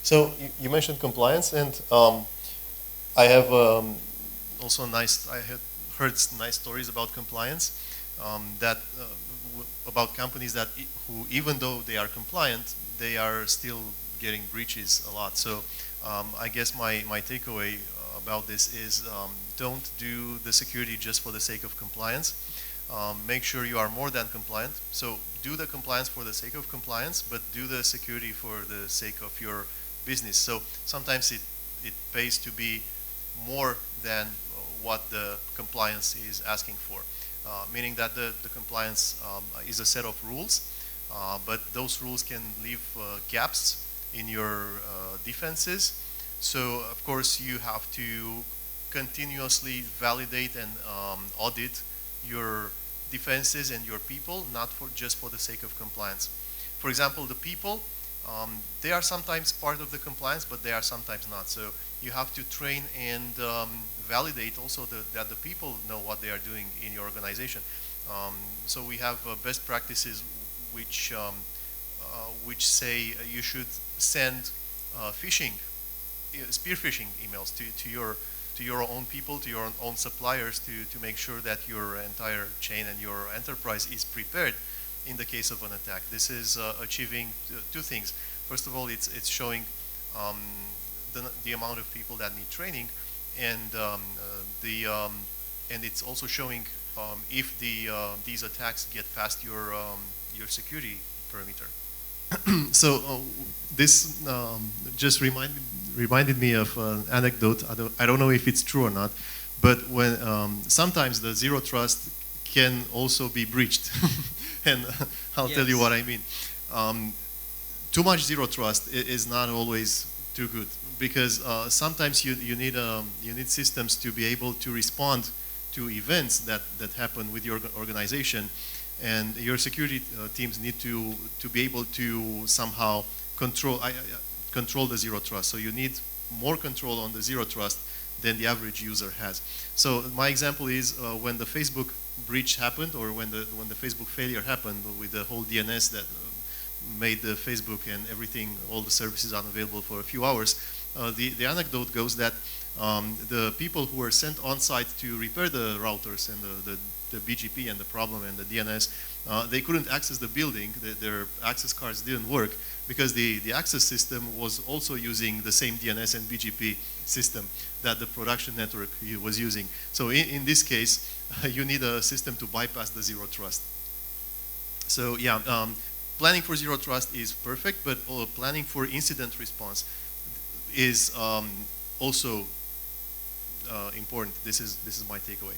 So you mentioned compliance, and I have also nice. I had heard nice stories about compliance. That about companies that who, even though they are compliant, they are still getting breaches a lot. So I guess my takeaway about this is don't do the security just for the sake of compliance. Make sure you are more than compliant. So do the compliance for the sake of compliance, but do the security for the sake of your business. So sometimes it pays to be more than what the compliance is asking for. Meaning that the compliance is a set of rules, but those rules can leave gaps in your defenses. So of course you have to continuously validate and audit your defenses and your people, not for just for the sake of compliance. For example, the people, they are sometimes part of the compliance, but they are sometimes not. So you have to train and validate also that the people know what they are doing in your organization. So we have best practices which say you should send phishing, spear phishing emails to your own people, to your own suppliers, to make sure that your entire chain and your enterprise is prepared in the case of an attack. This is achieving two things. First of all, it's showing the amount of people that need training, and and it's also showing if these attacks get past your security perimeter. So this just reminded me of an anecdote. I don't know if it's true or not, but when sometimes the zero trust can also be breached, and I'll tell you what I mean. Too much zero trust is not always too good, because sometimes you need systems to be able to respond to events that happen with your organization, and your security teams need to be able to somehow control the zero trust. So you need more control on the zero trust than the average user has. So my example is when the Facebook breach happened, or when the Facebook failure happened with the whole DNS that made the Facebook and everything, all the services unavailable for a few hours. The anecdote goes that the people who were sent on site to repair the routers and the BGP and the problem and the DNS, they couldn't access the building. Their access cards didn't work because the access system was also using the same DNS and BGP system that the production network was using. So in this case, you need a system to bypass the zero trust. So yeah, planning for zero trust is perfect, but planning for incident response is also important. This is my takeaway.